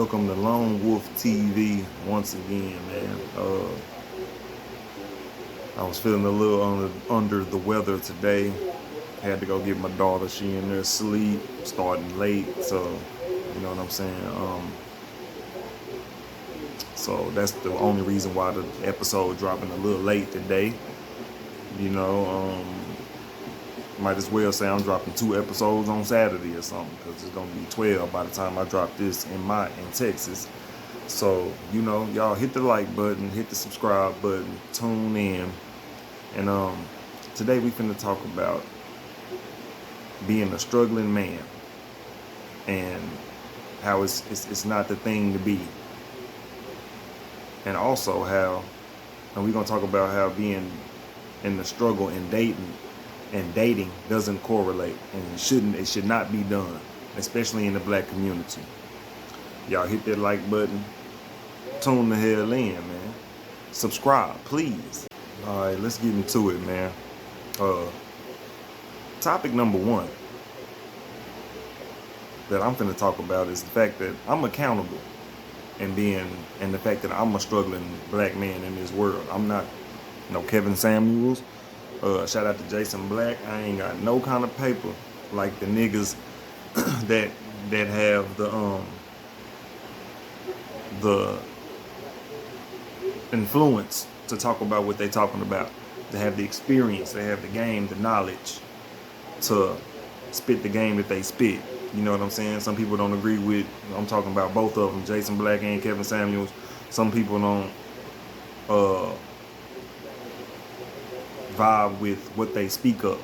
Welcome to Lone Wolf TV once again, man. I was feeling a little under the weather today. Had to go get my daughter. She in there asleep, starting late, so you know what I'm saying. So that's the only reason why the episode dropping a little late today. You know, might as well say I'm dropping 2 episodes on Saturday or something, because it's gonna be 12 by the time I drop this in Texas. So, you know, y'all hit the like button, hit the subscribe button, tune in. And today we finna talk about being a struggling man and how it's not the thing to be. And also and we're gonna talk about how being in the struggle in dating doesn't correlate, and it should not be done, especially in the black community. Y'all hit that like button, tune the hell in, man. Subscribe, please. All right, let's get into it, man. Topic number 1 that I'm finna talk about is the fact that I'm accountable, and the fact that I'm a struggling black man in this world. I'm not no Kevin Samuels. Shout out to Jason Black. I ain't got no kind of paper like the niggas that have the influence to talk about what they talking about. They have the experience, they have the game, the knowledge to spit the game that they spit. You know what I'm saying? Some people don't agree with, I'm talking about both of them, Jason Black and Kevin Samuels. Some people don't vibe with what they speak on.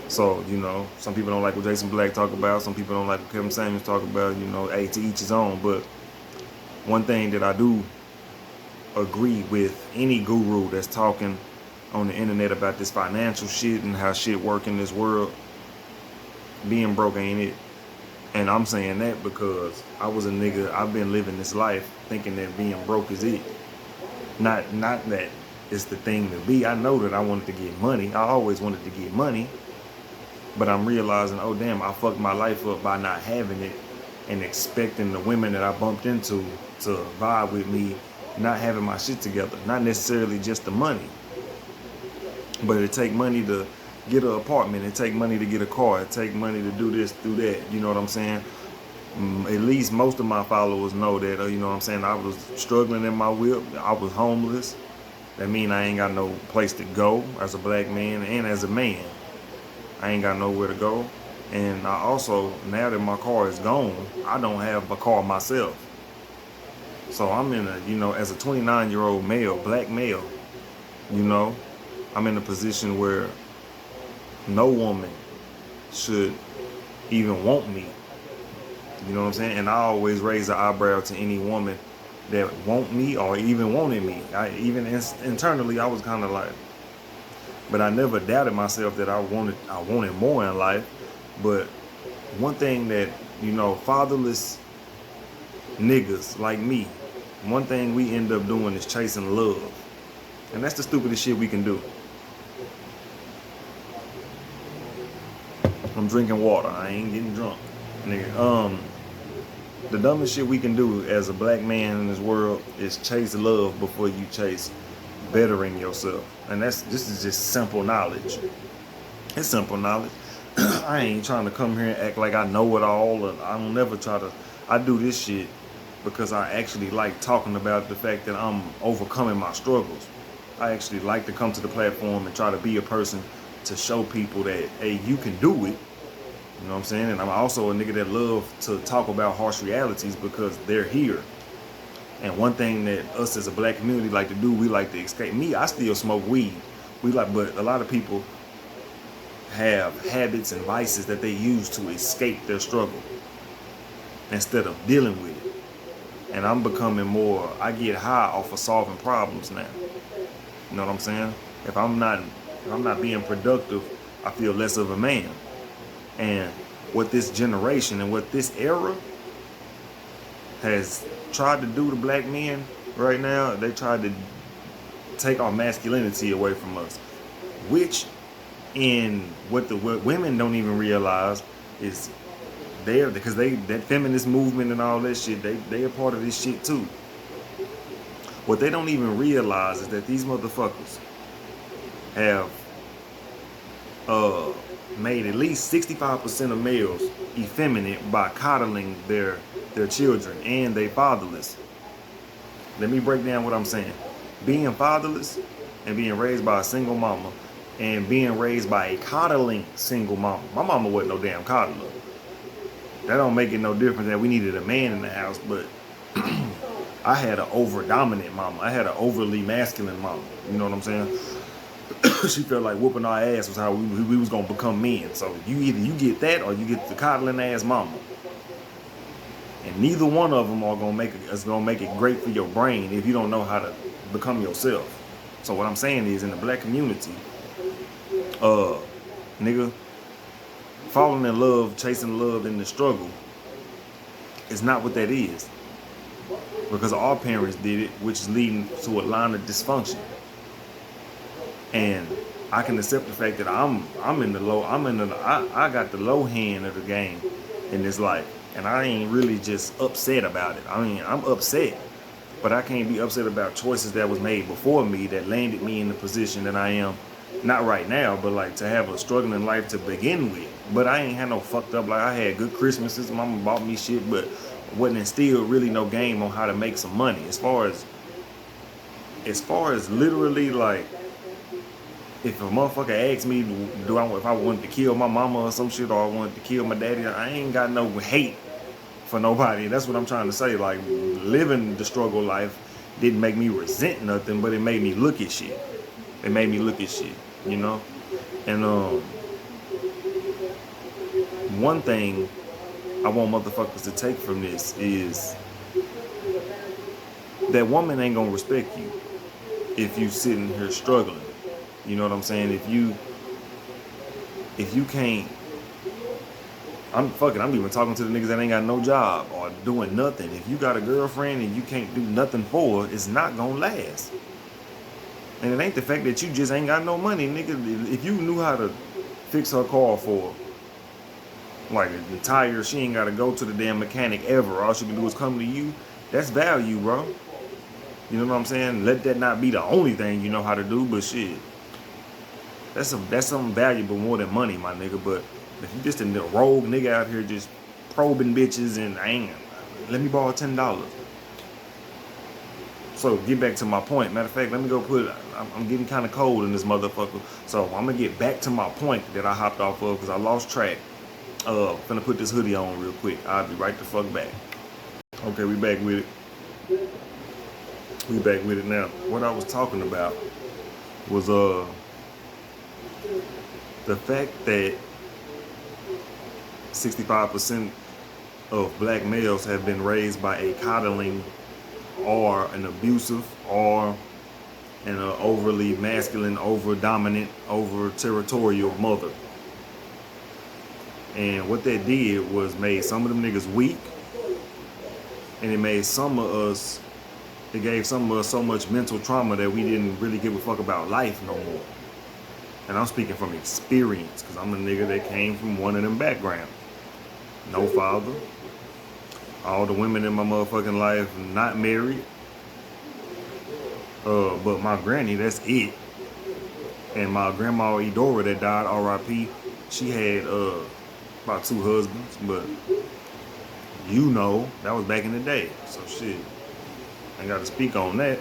So, you know, some people don't like what Jason Black talk about, some people don't like what Kevin Samuels talk about, you know, hey, to each his own. But one thing that I do agree with any guru that's talking on the internet about this financial shit and how shit work in this world, being broke ain't it. And I'm saying that because I was a nigga, I've been living this life thinking that being broke is it. Not that it's the thing to be. I know that I wanted to get money. I always wanted to get money. But I'm realizing, oh damn, I fucked my life up by not having it and expecting the women that I bumped into to vibe with me, not having my shit together. Not necessarily just the money, but it take money to get an apartment. It take money to get a car. It take money to do this, do that. You know what I'm saying? At least most of my followers know that, you know what I'm saying? I was struggling in my whip. I was homeless. That mean I ain't got no place to go as a black man and as a man. I ain't got nowhere to go. And I also, now that my car is gone, I don't have a car myself. So I'm in as a 29-year-old male, black male, you know, I'm in a position where no woman should even want me. You know what I'm saying? And I always raise an eyebrow to any woman that want me or even wanted me. Internally, I was kind of like, but I never doubted myself that I wanted more in life. But one thing that, you know, fatherless niggas like me, one thing we end up doing is chasing love. And that's the stupidest shit we can do. I'm drinking water. I ain't getting drunk, nigga. The dumbest shit we can do as a black man in this world is chase love before you chase bettering yourself. And this is just simple knowledge. It's simple knowledge. I ain't trying to come here and act like I know it all, and I don't never try to. I do this shit because I actually like talking about the fact that I'm overcoming my struggles. I actually like to come to the platform and try to be a person to show people that, hey, you can do it. You know what I'm saying? And I'm also a nigga that love to talk about harsh realities because they're here. And one thing that us as a black community like to do, we like to escape. Me, I still smoke weed. But a lot of people have habits and vices that they use to escape their struggle instead of dealing with it. And I'm becoming more, I get high off of solving problems now. You know what I'm saying? If I'm not being productive, I feel less of a man. And what this generation and what this era has tried to do to black men right now, they tried to take our masculinity away from us, which in what women don't even realize is They're because that feminist movement and all that shit, they a part of this shit too. What they don't even realize is that these motherfuckers have made at least 65% of males effeminate by coddling their children, and they fatherless. Let me break down what I'm saying. Being fatherless and being raised by a single mama and being raised by a coddling single mama. My mama wasn't no damn coddler. That don't make it no difference that we needed a man in the house, but I had an over dominant mama. I had an overly masculine mama. You know what I'm saying? She felt like whooping our ass was how we was gonna become men. So you get that or you get the coddling ass mama. And neither one of them are gonna make it great for your brain if you don't know how to become yourself. So what I'm saying is, in the black community, nigga, falling in love, chasing love in the struggle is not what that is. Because our parents did it, which is leading to a line of dysfunction. And I can accept the fact that I got the low hand of the game in this life. And I ain't really just upset about it. I mean, I'm upset, but I can't be upset about choices that was made before me that landed me in the position that I am, not right now, but like to have a struggling life to begin with. But I ain't had no fucked up, like I had good Christmases, mama bought me shit, but wasn't instilled really no game on how to make some money. As far as literally, like, if a motherfucker asked me if I wanted to kill my mama or some shit, or I wanted to kill my daddy, I ain't got no hate for nobody. That's what I'm trying to say. Like, living the struggle life didn't make me resent nothing, but it made me look at shit. It made me look at shit, you know? And one thing I want motherfuckers to take from this is that woman ain't gonna respect you if you sitting here struggling. You know what I'm saying? If you can't, I'm even talking to the niggas that ain't got no job or doing nothing. If you got a girlfriend and you can't do nothing for her, it's not gonna last. And it ain't the fact that you just ain't got no money, nigga. If you knew how to fix her car for her, like the tires, she ain't gotta go to the damn mechanic ever. All she can do is come to you. That's value, bro. You know what I'm saying? Let that not be the only thing you know how to do, but shit. That's something valuable more than money, my nigga. But if you just a rogue nigga out here just probing bitches and let me borrow $10. So get back to my point. Matter of fact, let me go I'm getting kind of cold in this motherfucker. So I'm gonna get back to my point that I hopped off of because I lost track. Finna put this hoodie on real quick. I'll be right the fuck back. Okay, we back with it. We back with it now. What I was talking about was the fact that 65% of black males have been raised by a coddling or an abusive or an overly masculine, over dominant, over territorial mother. And what that did was made some of them niggas weak, and it gave some of us so much mental trauma that we didn't really give a fuck about life no more. And I'm speaking from experience, because I'm a nigga that came from one of them backgrounds. No father. All the women in my motherfucking life not married. But my granny, that's it. And my grandma Edora that died, R.I.P., she had about 2 husbands, but you know, that was back in the day. So shit, I ain't got to speak on that.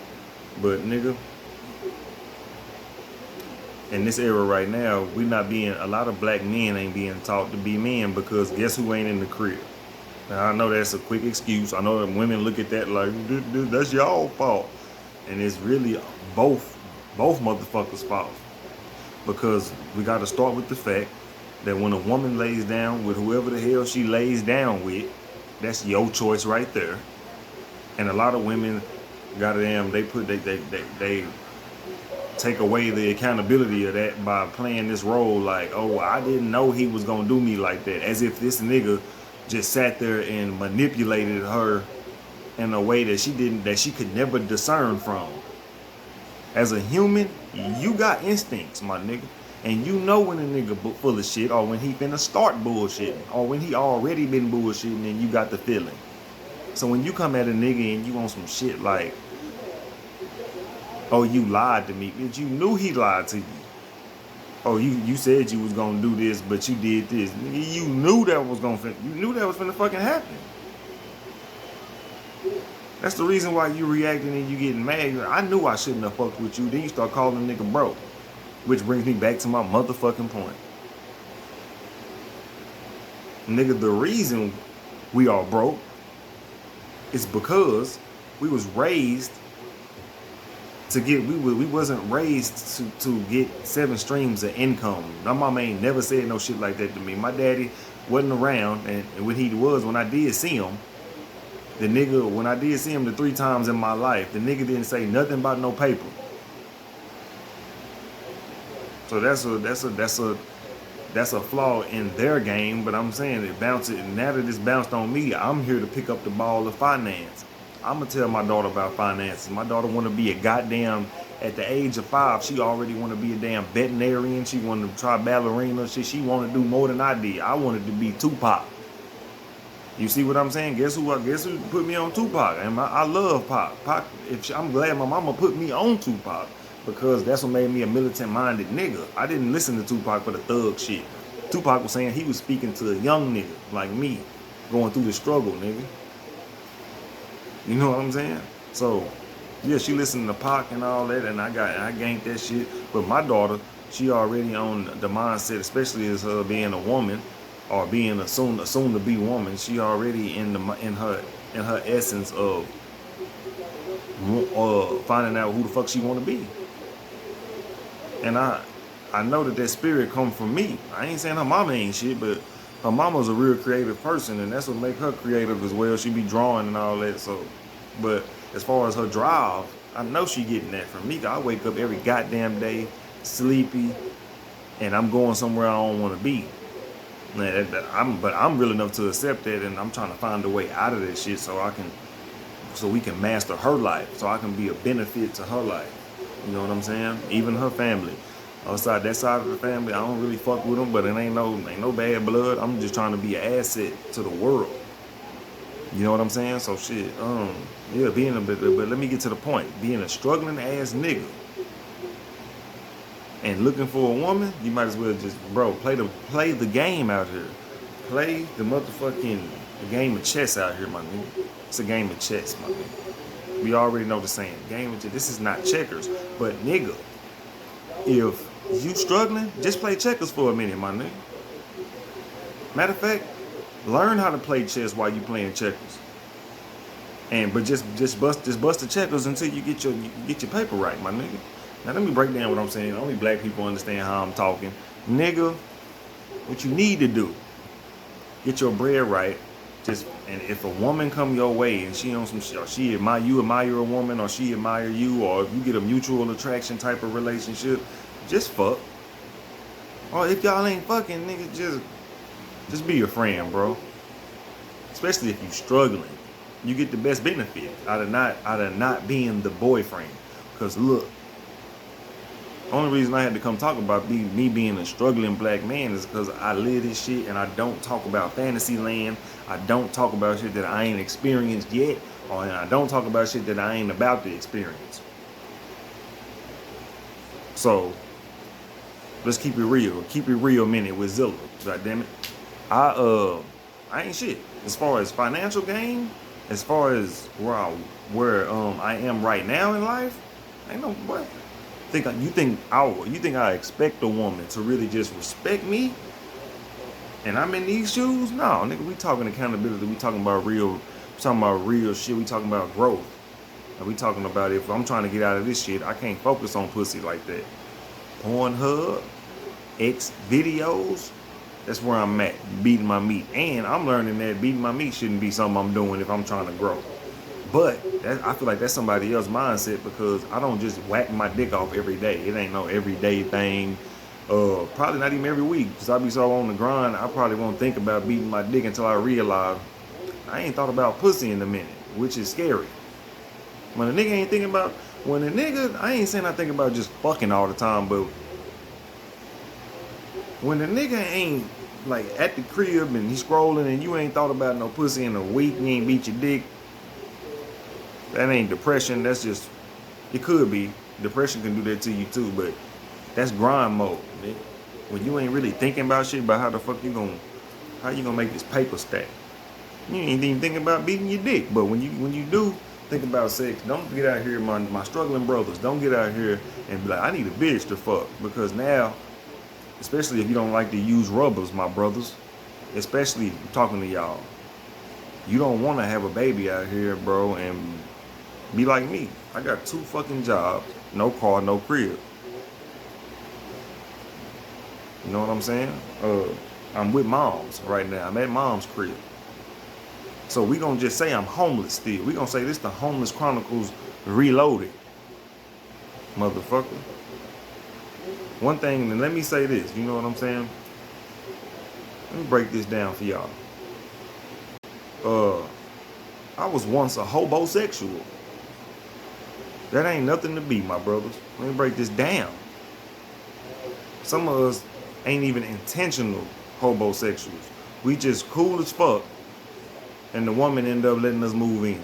But nigga, in this era right now, a lot of black men ain't being taught to be men, because guess who ain't in the crib? Now, I know that's a quick excuse. I know that women look at that like, that's y'all fault. And it's really both motherfuckers' fault. Because we got to start with the fact that when a woman lays down with whoever the hell she lays down with, that's your choice right there. And a lot of women, goddamn, they take away the accountability of that by playing this role like, oh, I didn't know he was gonna do me like that, as if this nigga just sat there and manipulated her in a way that she could never discern from. As a human, you got instincts, my nigga. And you know when a nigga full of shit, or when he finna start bullshitting, or when he already been bullshitting and you got the feeling. So when you come at a nigga and you on some shit like, oh, you lied to me, bitch, you knew he lied to you. Oh, you said you was gonna do this, but you did this. Nigga, you knew that was finna fucking happen. That's the reason why you reacting and you getting mad. I knew I shouldn't have fucked with you. Then you start calling the nigga bro. Which brings me back to my motherfucking point. Nigga, the reason we are broke is because we was raised to get, we wasn't raised to get 7 streams of income. My mama ain't never said no shit like that to me. My daddy wasn't around, and when I did see him, the nigga, when I did see him the 3 times in my life, the nigga didn't say nothing about no paper. So that's a flaw in their game, but I'm saying now that it's bounced on me, I'm here to pick up the ball of finance. I'm gonna tell my daughter about finances. My daughter wanna be a goddamn, at the age of 5, she already wanna be a damn veterinarian. She wanna try ballerina shit. She wanna do more than I did. I wanted to be Tupac. You see what I'm saying? Guess who put me on Tupac? And I love Pac. I'm glad my mama put me on Tupac, because that's what made me a militant-minded nigga. I didn't listen to Tupac for the thug shit. Tupac was saying he was speaking to a young nigga like me, going through the struggle, nigga. You know what I'm saying? So, yeah, she listened to Pac and all that, and I gained that shit. But my daughter, she already on the mindset, especially as her being a woman, or being a soon to be woman. She already in her essence of finding out who the fuck she want to be. And I know that spirit come from me. I ain't saying her mama ain't shit, but her mama's a real creative person, and that's what make her creative as well. She be drawing and all that. So, but as far as her drive, I know she getting that from me. I wake up every goddamn day sleepy, and I'm going somewhere I don't want to be. But I'm real enough to accept that, and I'm trying to find a way out of that shit so we can master her life, so I can be a benefit to her life. You know what I'm saying? Even her family. Outside that side of the family, I don't really fuck with them, but it ain't no bad blood. I'm just trying to be an asset to the world. You know what I'm saying? So shit, yeah, but let me get to the point. Being a struggling ass nigga and looking for a woman, you might as well just, bro, play the game out here. Play the motherfucking game of chess out here, my nigga. It's a game of chess, my nigga. We already know the saying. Game of chess. This is not checkers, but nigga, if you struggling, just play checkers for a minute, my nigga. Matter of fact, learn how to play chess while you playing checkers. But just bust the checkers until you get your paper right, my nigga. Now let me break down what I'm saying. Only black people understand how I'm talking. Nigga, what you need to do, get your bread right. And if a woman come your way and she on some shit, or you admire a woman, or she admire you, or if you get a mutual attraction type of relationship, just fuck. Or if y'all ain't fucking, nigga, just be a friend, bro. Especially if you struggling. You get the best benefit out of not being the boyfriend. Cause look, only reason I had to come talk about me being a struggling black man is because I live this shit, and I don't talk about fantasy land. I don't talk about shit that I ain't experienced yet, and I don't talk about shit that I ain't about to experience. So let's keep it real. Keep it real minute with Zilla. God damn it. I ain't shit. As far as financial gain, as far as where I am right now in life, ain't no what. You think I expect a woman to really just respect me? And I'm in these shoes? No, nigga, we talking accountability. We talking about real shit. We talking about growth. And we talking about if I'm trying to get out of this shit, I can't focus on pussy like that. Pornhub, X videos, that's where I'm at, beating my meat. And I'm learning that beating my meat shouldn't be something I'm doing if I'm trying to grow. But I feel like that's somebody else's mindset, because I don't just whack my dick off every day. It ain't no everyday thing. Probably not even every week, because I be so on the grind, I probably won't think about beating my dick until I realize I ain't thought about pussy in a minute, which is scary. When a nigga ain't thinking about, I ain't saying I think about just fucking all the time, but When the nigga ain't like at the crib and he's scrolling and you ain't thought about no pussy in a week, you ain't beat your dick, that ain't depression. That's just, it could be. Depression can do that to you too, but that's grind mode, nigga. When you ain't really thinking about shit, about how the fuck you gonna make this paper stack. You ain't even thinking about beating your dick. But when you do think about sex, don't get out here, my struggling brothers, don't get out here and be like, I need a bitch to fuck. Because now, especially if you don't like to use rubbers, my brothers, especially talking to y'all, you don't want to have a baby out here, bro, and be like me. I got 2 fucking jobs, no car, no crib. You know what I'm saying? I'm with moms right now. I'm at mom's crib. So we gonna just say I'm homeless still. We gonna say this the Homeless Chronicles Reloaded. Motherfucker. One thing, and let me say this, you know what I'm saying? Let me break this down for y'all. I was once a hobosexual. That ain't nothing to be, my brothers. Let me break this down. Some of us ain't even intentional hobosexuals. We just cool as fuck, and the woman end up letting us move in.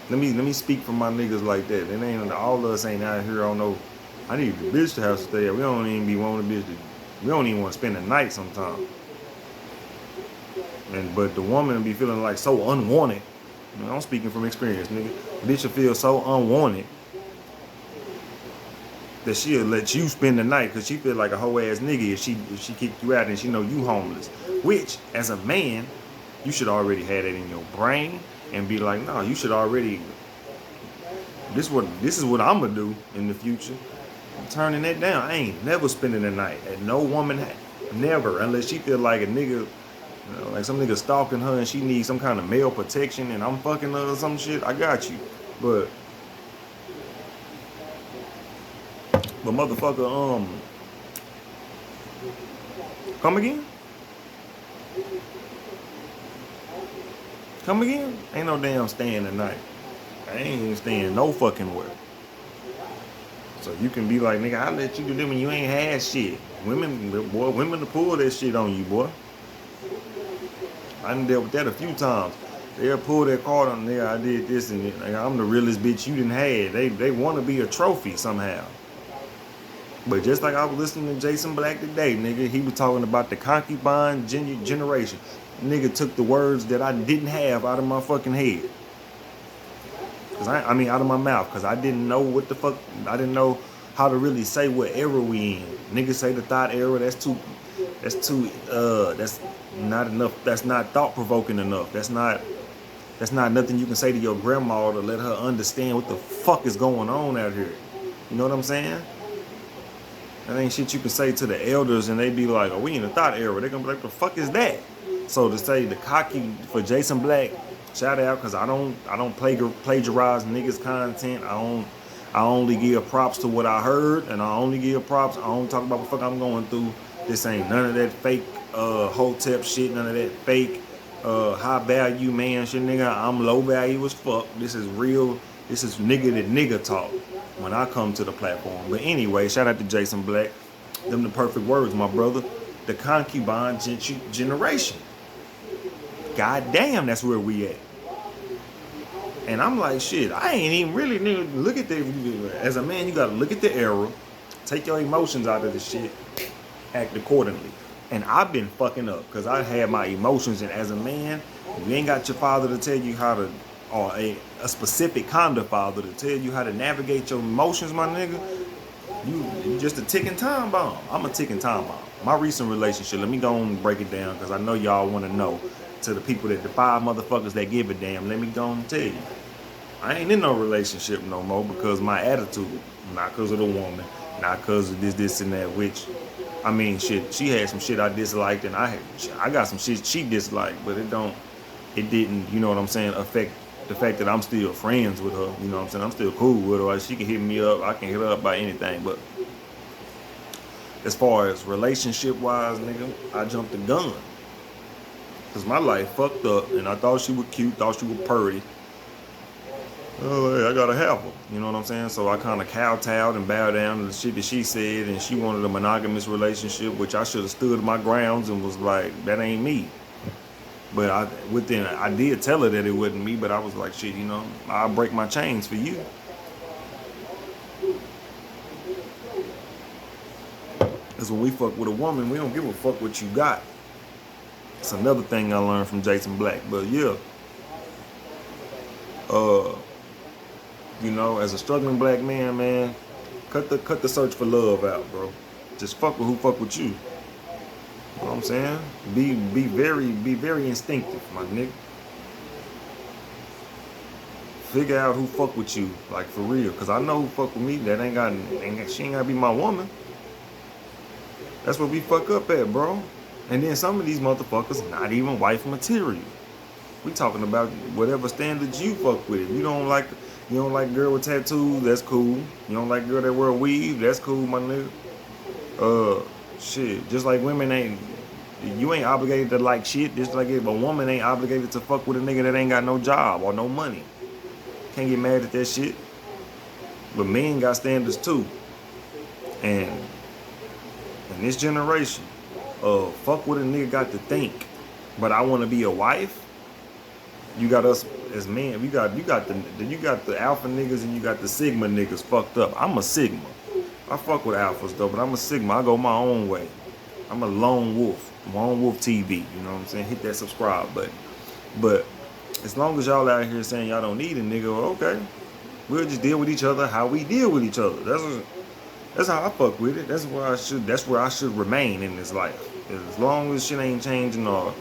Let me speak for my niggas like that. It ain't all of us ain't out here. I don't know. I need the bitch to have to stay. We don't even be wanting the bitch to. We don't even want to spend the night sometimes. But the woman be feeling like so unwanted. You know, I'm speaking from experience, nigga. The bitch will feel so unwanted that she'll let you spend the night because she feel like a hoe ass nigga if she kick you out and she know you homeless. Which, as a man, you should already have that in your brain and be like, no, you should already. This is what I'm gonna do in the future. I'm turning that down. I ain't never spending the night at no woman, never, unless she feel like a nigga. You know, like some nigga stalking her and she needs some kind of male protection and I'm fucking her or some shit. I got you. But motherfucker, come again? Come again? Ain't no damn staying tonight. I ain't even staying no fucking where. So you can be like, nigga, I let you do that when you ain't had shit. Women to pull that shit on you, boy. I done dealt with that a few times. They'll pull their card on there. I did this and that. Like, I'm the realest bitch you done had. They want to be a trophy somehow. But just like I was listening to Jason Blacc today, nigga, he was talking about the concubine generation. Nigga took the words that I didn't have out of my fucking head. I mean, out of my mouth. Because I didn't know what the fuck. I didn't know how to really say what era we in. Niggas say the thought era. That's not enough. That's not thought-provoking enough. That's not nothing you can say to your grandma to let her understand what the fuck is going on out here. You know what I'm saying? That ain't shit you can say to the elders and they be like, oh, we in the thought era. They gonna be like, the fuck is that? So to say the cocky for Jason Blacc, shout out, because I don't plagiarize niggas content. I only give props to what I heard, and I only give props. I don't talk about what the fuck I'm going through. This ain't none of that fake hotep shit, none of that fake high value man shit, nigga. I'm low value as fuck. This is real. This is nigga to nigga talk when I come to the platform. But anyway, shout out to Jason Blacc. Them the perfect words, my brother. The concubine generation. God damn, that's where we at. And I'm like, shit, I ain't even really, nigga, look at the, as a man, you gotta look at the era, take your emotions out of the shit, act accordingly. And I've been fucking up because I had my emotions, and as a man, you ain't got your father to tell you how to, or a specific kind of father to tell you how to navigate your emotions, my nigga. You just a ticking time bomb. I'm a ticking time bomb. My recent relationship, let me go and break it down because I know y'all want to know. To the people that, the 5 motherfuckers that give a damn, let me go and tell you. I ain't in no relationship no more because my attitude, not because of the woman, not because of this and that, which, I mean, shit, she had some shit I disliked and I got some shit she disliked, but it didn't, you know what I'm saying, affect the fact that I'm still friends with her, you know what I'm saying, I'm still cool with her, she can hit me up, I can hit her up by anything, but as far as relationship-wise, nigga, I jumped the gun. Because my life fucked up, and I thought she was cute, thought she was purty. Oh, hey, I gotta have her. You know what I'm saying? So I kind of kowtowed and bowed down to the shit that she said, and she wanted a monogamous relationship, which I should have stood my grounds and was like, that ain't me. But I did tell her that it wasn't me, but I was like, shit, I'll break my chains for you. Because when we fuck with a woman, we don't give a fuck what you got. It's another thing I learned from Jason Black. But yeah, uh, as a struggling black man, cut the search for love out, bro. Just fuck with who fuck with you. You know what I'm saying? Be very instinctive, my nigga. Figure out who fuck with you, like for real. Cause I know who fuck with me. That she ain't gotta be my woman. That's what we fuck up at, bro. And then some of these motherfuckers not even wife material. We talking about whatever standards you fuck with. If you don't like girl with tattoos, that's cool. You don't like girl that wear a weave, that's cool, my nigga. Shit. Just like you ain't obligated to like shit. Just like if a woman ain't obligated to fuck with a nigga that ain't got no job or no money. Can't get mad at that shit. But men got standards too. And in this generation, fuck what a nigga got to think. But I want to be a wife. You got us as men. You got the alpha niggas and you got the sigma niggas fucked up. I'm a sigma. I fuck with alphas though, but I'm a sigma. I go my own way. I'm a lone wolf. Lone Wolf TV. You know what I'm saying? Hit that subscribe button. But as long as y'all out here saying y'all don't need a nigga, well, okay. We'll just deal with each other how we deal with each other. That's how I fuck with it. That's where I should remain in this life. As long as shit ain't changing or,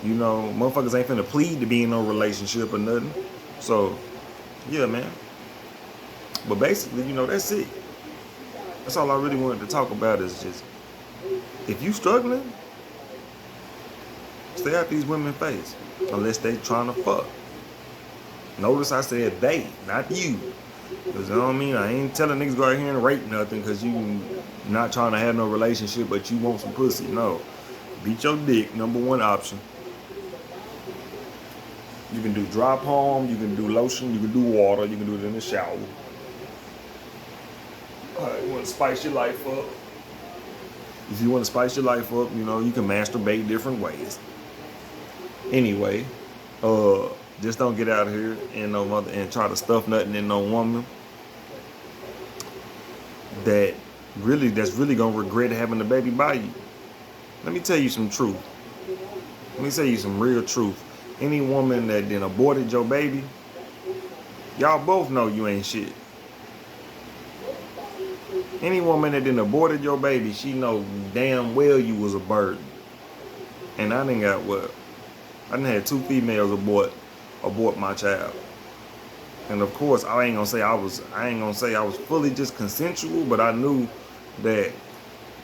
motherfuckers ain't finna plead to be in no relationship or nothing. So, yeah, man. But basically, that's it. That's all I really wanted to talk about is just, if you struggling, stay out these women's face. Unless they trying to fuck. Notice I said they, not you. Because, you know what I mean? I ain't telling niggas go out here and rape nothing because you not trying to have no relationship, but you want some pussy. No. Beat your dick, #1 option. You can do dry palm, you can do lotion, you can do water, you can do it in the shower. You want to spice your life up. If you want to spice your life up, you can masturbate different ways. Anyway, just don't get out here and try to stuff nothing in no woman that's really gonna regret having the baby by you. Let me tell you some truth. Let me tell you some real truth. Any woman that then aborted your baby, y'all both know you ain't shit. Any woman that then aborted your baby, she know damn well you was a burden. And I done had 2 females abort my child. And of course, I ain't gonna say I was fully just consensual, but I knew that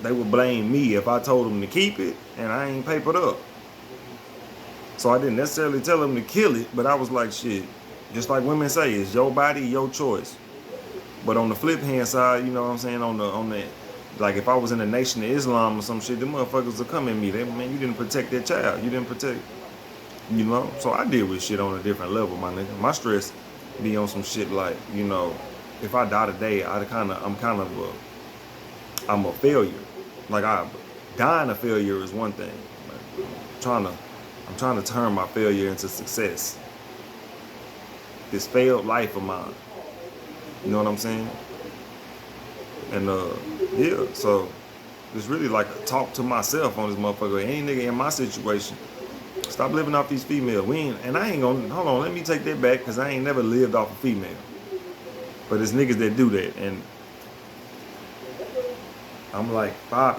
they would blame me if I told them to keep it and I ain't papered up. So I didn't necessarily tell them to kill it, but I was like, shit, just like women say, it's your body, your choice. But on the flip hand side, you know what I'm saying, on the like if I was in the Nation of Islam or some shit, them motherfuckers would come at me. Man, you didn't protect that child. You didn't protect, So I deal with shit on a different level, my nigga. My stress be on some shit like, if I die today, I'm a failure. Like dying a failure is one thing. Like, I'm trying to turn my failure into success. This failed life of mine. You know what I'm saying? And yeah, so it's really like a talk to myself on this motherfucker. Any nigga in my situation, stop living off these females. Hold on, let me take that back, because I ain't never lived off a female. But it's niggas that do that, and I'm like 5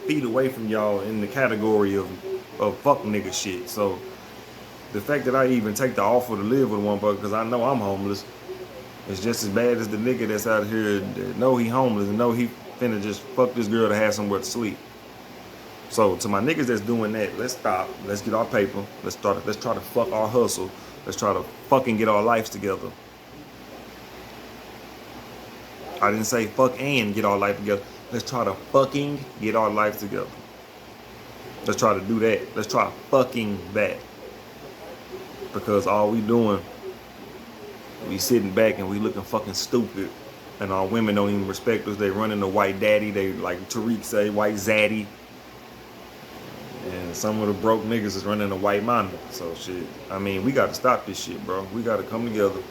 feet away from y'all in the category of fuck nigga shit. So the fact that I even take the offer to live with one motherfucker because I know I'm homeless, it's just as bad as the nigga that's out here that know he homeless and know he finna just fuck this girl to have somewhere to sleep. So to my niggas that's doing that, let's stop. Let's get our paper. Let's try to fuck our hustle. Let's try to fucking get our lives together. I didn't say fuck and get our life together. Let's try to fucking get our life together. Let's try to do that. Let's try fucking that. Because all we doing We sitting back and we looking fucking stupid. And our women don't even respect us. They running the white daddy. They, like Tariq say, white zaddy. And some of the broke niggas is running the white mommy. So shit, I mean, we got to stop this shit, bro. We got to come together.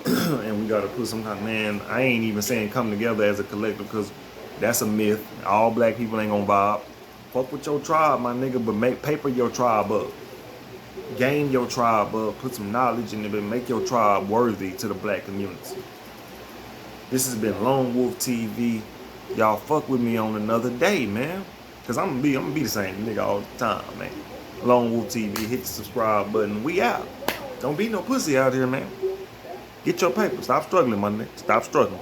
And we got to put some kind of, man, I ain't even saying come together as a collective because that's a myth. All black people ain't gonna vibe. Fuck with your tribe, my nigga, but make paper your tribe up. Game your tribe up. Put some knowledge in it and make your tribe worthy to the black community. This has been Lone Wolf TV. Y'all fuck with me on another day, man. Cause I'm gonna be the same nigga all the time, man. Lone Wolf TV, hit the subscribe button. We out. Don't be no pussy out here, man. Get your paper. Stop struggling, my nigga. Stop struggling.